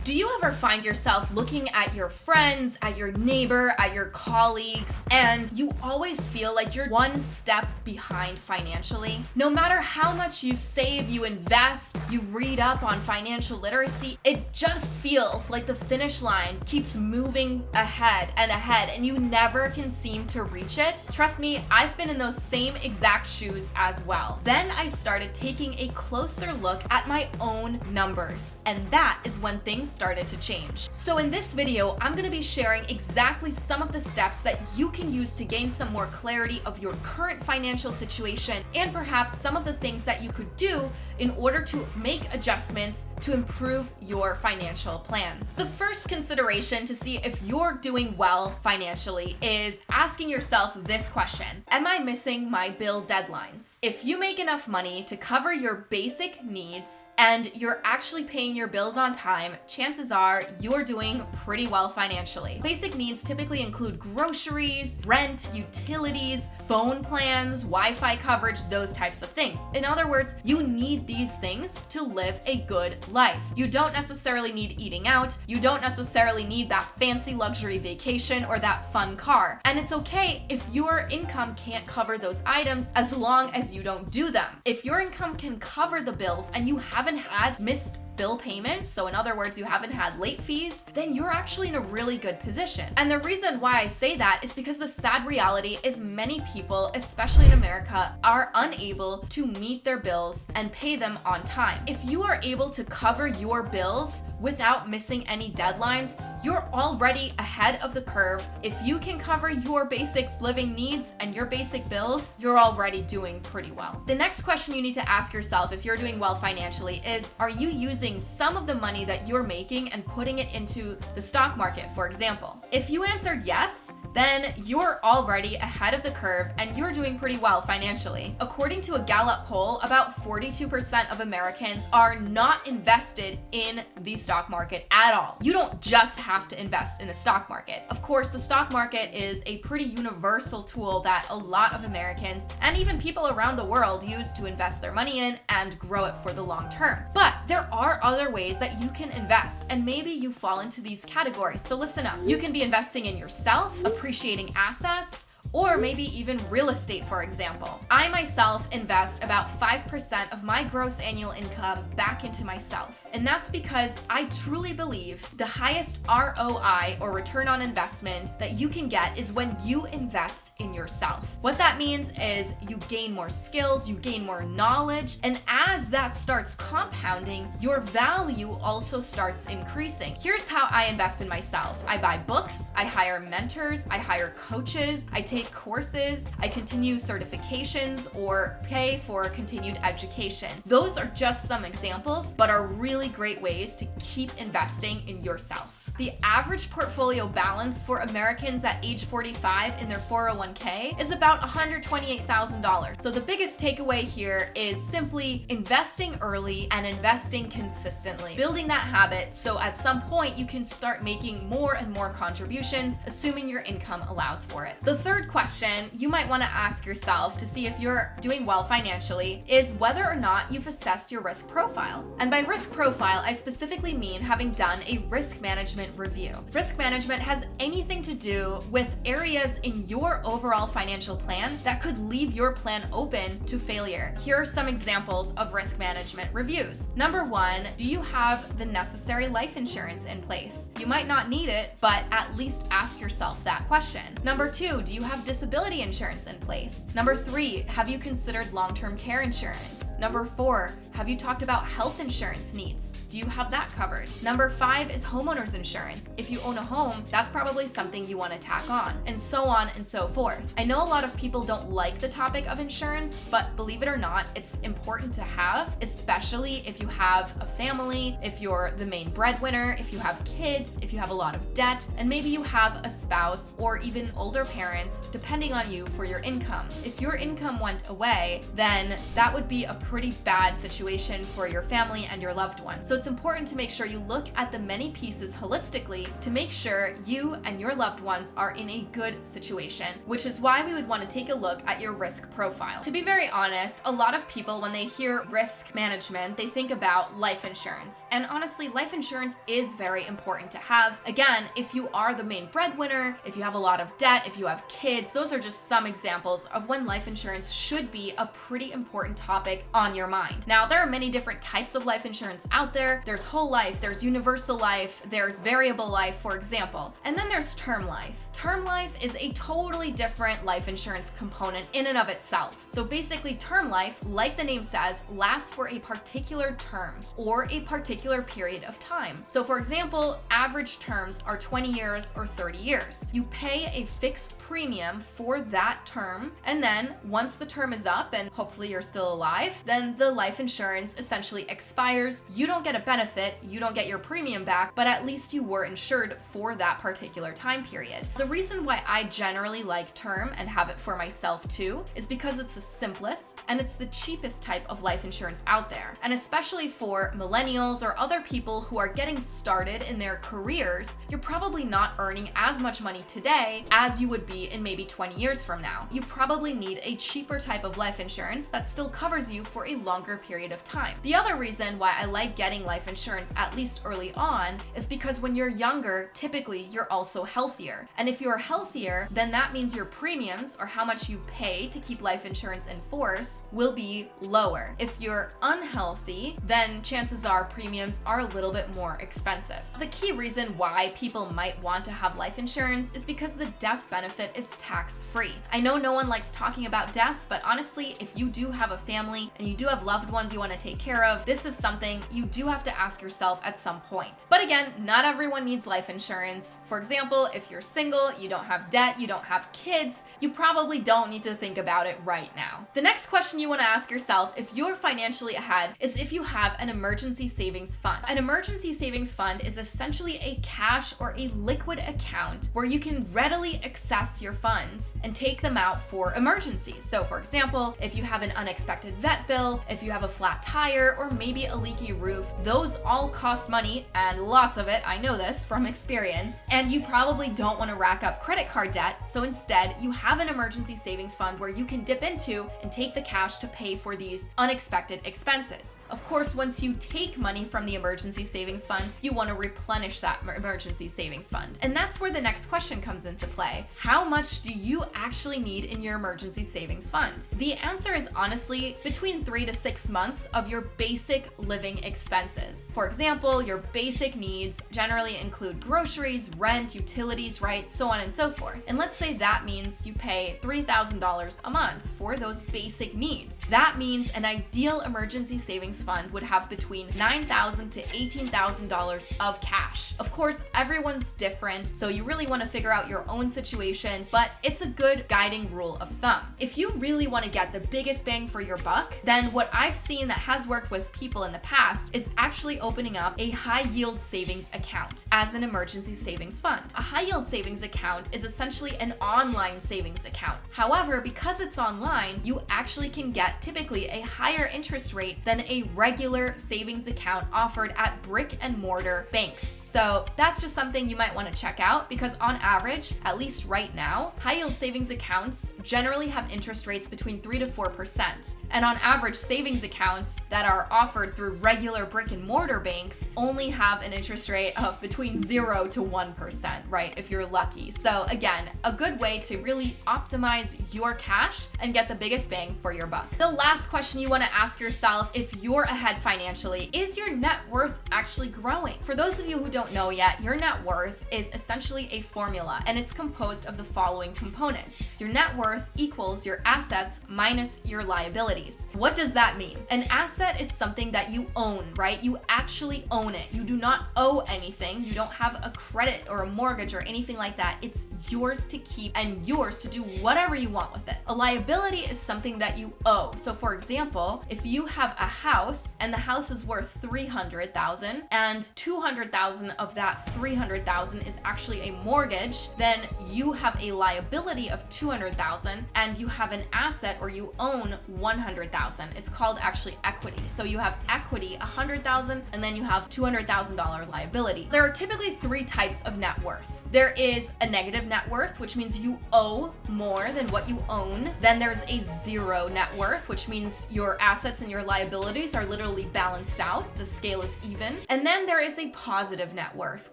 Do you ever find yourself looking at your friends, at your neighbor, at your colleagues, and you always feel like you're one step behind financially? No matter how much you save, you invest, you read up on financial literacy, it just feels like the finish line keeps moving ahead and you never can seem to reach it. Trust me, I've been in those same exact shoes as well. Then I started taking a closer look at my own numbers, and that is when things started to change. So in this video, I'm going to be sharing exactly some of the steps that you can use to gain some more clarity of your current financial situation, and perhaps some of the things that you could do in order to make adjustments to improve your financial plan. The first consideration to see if you're doing well financially is asking yourself this question: am I missing my bill deadlines? If you make enough money to cover your basic needs and you're actually paying your bills on time, chances are you're doing pretty well financially. Basic needs typically include groceries, rent, utilities, phone plans, Wi-Fi coverage, those types of things. In other words, you need these things to live a good life. You don't necessarily need eating out. You don't necessarily need that fancy luxury vacation or that fun car. And it's okay if your income can't cover those items as long as you don't do them. If your income can cover the bills and you haven't had missed bill payments, so in other words, you haven't had late fees, then you're actually in a really good position. And the reason why I say that is because the sad reality is many people, especially in America, are unable to meet their bills and pay them on time. If you are able to cover your bills without missing any deadlines, you're already ahead of the curve. If you can cover your basic living needs and your basic bills, you're already doing pretty well. The next question you need to ask yourself if you're doing well financially is, are you using some of the money that you're making and putting it into the stock market, for example? If you answered yes, then you're already ahead of the curve and you're doing pretty well financially. According to a Gallup poll, about 42% of Americans are not invested in the stock market at all. You don't just have to invest in the stock market. Of course, the stock market is a pretty universal tool that a lot of Americans and even people around the world use to invest their money in and grow it for the long term. But there are other ways that you can invest, and maybe you fall into these categories. So listen up. You can be investing in yourself, appreciating assets, or maybe even real estate, for example. I myself invest about 5% of my gross annual income back into myself. And that's because I truly believe the highest ROI, or return on investment, that you can get is when you invest in yourself. What that means is you gain more skills, you gain more knowledge, and as that starts compounding, your value also starts increasing. Here's how I invest in myself. I buy books, I hire mentors, I hire coaches, I take courses, I continue certifications, or pay for continued education. Those are just some examples, but are really great ways to keep investing in yourself. The average portfolio balance for Americans at age 45 in their 401k is about $128,000. So the biggest takeaway here is simply investing early and investing consistently, building that habit so at some point you can start making more and more contributions, assuming your income allows for it. The third question you might want to ask yourself to see if you're doing well financially is whether or not you've assessed your risk profile. And by risk profile, I specifically mean having done a risk management review. Risk management has anything to do with areas in your overall financial plan that could leave your plan open to failure. Here are some examples of risk management reviews. Number one, do you have the necessary life insurance in place? You might not need it, but at least ask yourself that question. Number two, do you have disability insurance in place? Number three, have you considered long-term care insurance? Number four, have you talked about health insurance needs? Do you have that covered? Number five is homeowners insurance. If you own a home, that's probably something you want to tack on, and so on and so forth. I know a lot of people don't like the topic of insurance, but believe it or not, it's important to have, especially if you have a family, if you're the main breadwinner, if you have kids, if you have a lot of debt, and maybe you have a spouse or even older parents depending on you for your income. If your income went away, then that would be a pretty bad situation situation for your family and your loved ones. So it's important to make sure you look at the many pieces holistically to make sure you and your loved ones are in a good situation, which is why we would want to take a look at your risk profile. To be very honest, a lot of people, when they hear risk management, they think about life insurance. And honestly, life insurance is very important to have. Again, if you are the main breadwinner, if you have a lot of debt, if you have kids, those are just some examples of when life insurance should be a pretty important topic on your mind. Now, there are many different types of life insurance out there. There's whole life, there's universal life, there's variable life, for example. And then there's term life. Term life is a totally different life insurance component in and of itself. So basically, term life, like the name says, lasts for a particular term or a particular period of time. So for example, average terms are 20 years or 30 years. You pay a fixed premium for that term, and then once the term is up and hopefully you're still alive, then the life insurance essentially expires. You don't get a benefit, you don't get your premium back, but at least you were insured for that particular time period. The reason why I generally like term and have it for myself too is because it's the simplest and it's the cheapest type of life insurance out there. And especially for millennials or other people who are getting started in their careers, you're probably not earning as much money today as you would be in maybe 20 years from now. You probably need a cheaper type of life insurance that still covers you for a longer period of time. The other reason why I like getting life insurance, at least early on, is because when you're younger, typically you're also healthier. And if you're healthier, then that means your premiums, or how much you pay to keep life insurance in force, will be lower. If you're unhealthy, then chances are premiums are a little bit more expensive. The key reason why people might want to have life insurance is because the death benefit is tax-free. I know no one likes talking about death, but honestly, if you do have a family and you do have loved ones you want to take care of, this is something you do have to ask yourself at some point. But again, not everyone needs life insurance. For example, if you're single, you don't have debt, you don't have kids, you probably don't need to think about it right now. The next question you want to ask yourself if you're financially ahead is if you have an emergency savings fund. An emergency savings fund is essentially a cash or a liquid account where you can readily access your funds and take them out for emergencies. So for example, if you have an unexpected vet bill, if you have a flat tire, or maybe a leaky roof, those all cost money, and lots of it, I know this from experience, and you probably don't want to rack up credit card debt, so instead you have an emergency savings fund where you can dip into and take the cash to pay for these unexpected expenses. Of course, once you take money from the emergency savings fund, you want to replenish that emergency savings fund. And that's where the next question comes into play. How much do you actually need in your emergency savings fund? The answer is honestly between 3 to 6 months of your basic living expenses. For example, your basic needs generally include groceries, rent, utilities, right? So on and so forth. And let's say that means you pay $3,000 a month for those basic needs. That means an ideal emergency savings fund would have between $9,000 to $18,000 of cash. Of course, everyone's different, so you really want to figure out your own situation, but it's a good guiding rule of thumb. If you really want to get the biggest bang for your buck, then what I've seen that has worked with people in the past is actually opening up a high yield savings account as an emergency savings fund. A high yield savings account is essentially an online savings account. However, because it's online, you actually can get typically a higher interest rate than a regular savings account offered at brick and mortar banks. So that's just something you might want to check out, because on average, at least right now, high yield savings accounts generally have interest rates between 3 to 4%. And on average, savings accounts that are offered through regular brick and mortar banks only have an interest rate of between 0 to 1%, right? If you're lucky. So again, a good way to really optimize your cash and get the biggest bang for your buck. The last question you want to ask yourself if you're ahead financially is your net worth actually growing? For those of you who don't know yet, your net worth is essentially a formula, and it's composed of the following components. Your net worth equals your assets minus your liabilities. What does that mean? An asset is something that you own, right? You actually own it. You do not owe anything. You don't have a credit or a mortgage or anything like that. It's yours to keep and yours to do whatever you want with it. A liability is something that you owe. So for example, if you have a house and the house is worth $300,000 and $200,000 of that 300,000 is actually a mortgage, then you have a liability of 200,000 and you have an asset, or you own 100,000. It's called actually equity. So you have equity 100,000 and then you have $200,000 liability. There are typically three types of net worth. There is a negative net worth, which means you owe more than what you own. Then there's a zero net worth, which means your assets and your liabilities are literally balanced out. The scale is even. And then there is a positive net worth,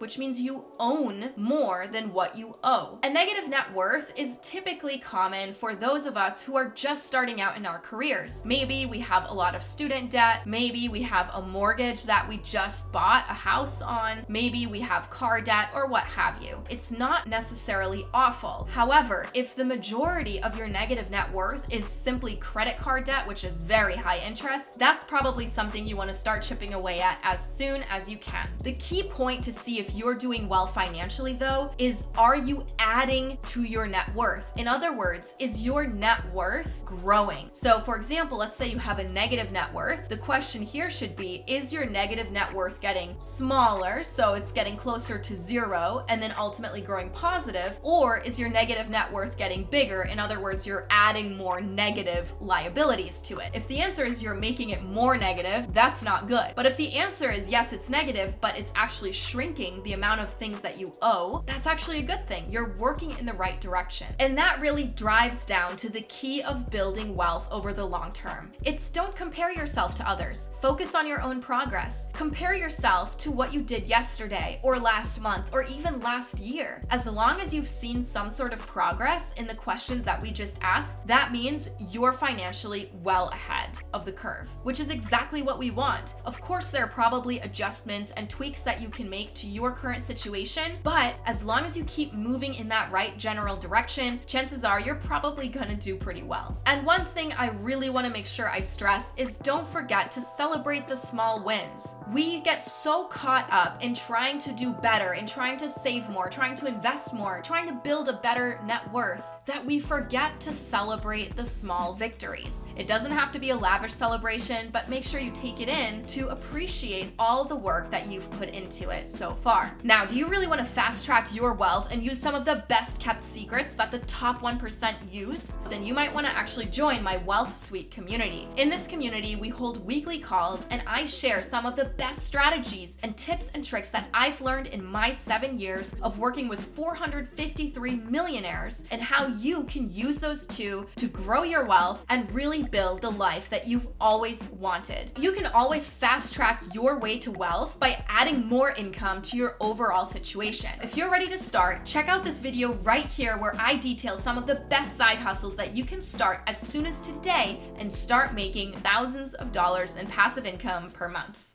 which means you own more than what you owe. A negative net worth is typically common for those of us who are just starting out in our careers. Maybe we have a lot of student debt. Maybe we have a mortgage that we just bought a house on. Maybe we have car debt or what have you. It's not necessarily awful. However, if the majority of your negative net worth is simply credit card debt, which is very high interest, that's probably something you want to start chipping away at as soon as you can. The key point to see if you're doing well financially, though, is are you adding to your net worth? In other words, is your net worth growing? So for example, let's say you have a negative net worth. The question here should be, is your negative net worth getting smaller, so it's getting closer to zero and then ultimately growing positive, or is your negative net worth getting bigger? In other words, you're adding more negative liabilities to it. If the answer is you're making it more negative, that's not good. But if the answer is yes, it's negative, but it's actually shrinking the amount of things that you owe, that's actually a good thing. You're working in the right direction. And that really drives down to the key of building wealth over the long term. It's don't compare yourself to others. Focus on your own progress. Compare yourself to what you did yesterday or last month or even last year. As long as you've seen some sort of progress in the questions that we just asked, that means you're financially well ahead of the curve, which is exactly what we want. Of course, there are probably adjustments and tweaks that you can make to your current situation, but as long as you keep moving in that right general direction, chances are you're probably gonna do pretty well. And one thing I really want to make sure I stress is don't forget to celebrate the small wins. We get so caught up in trying to do better, in trying to save more, trying to invest more, trying to build a better net worth, that we forget to celebrate the small victories. It doesn't have to be a lavish celebration, but make sure you take it in to appreciate all the work that you've put into it so far. Now, do you really want to fast track your wealth and use some of the best kept secrets that the top 1% use? Then you might want to actually join my Wealth Suite community. In this community, we hold weekly calls and I share some of the best strategies and tips and tricks that I've learned in my 7 years of working with 453 millionaires, and how you can use those too to grow your wealth and really build the life that you've always wanted. You can always fast track your way to wealth by adding more income to your overall situation. If you're ready to start, check out this video right here where I detail some of the best side hustles that you can start as soon as today and start making thousands of dollars in passive income per month.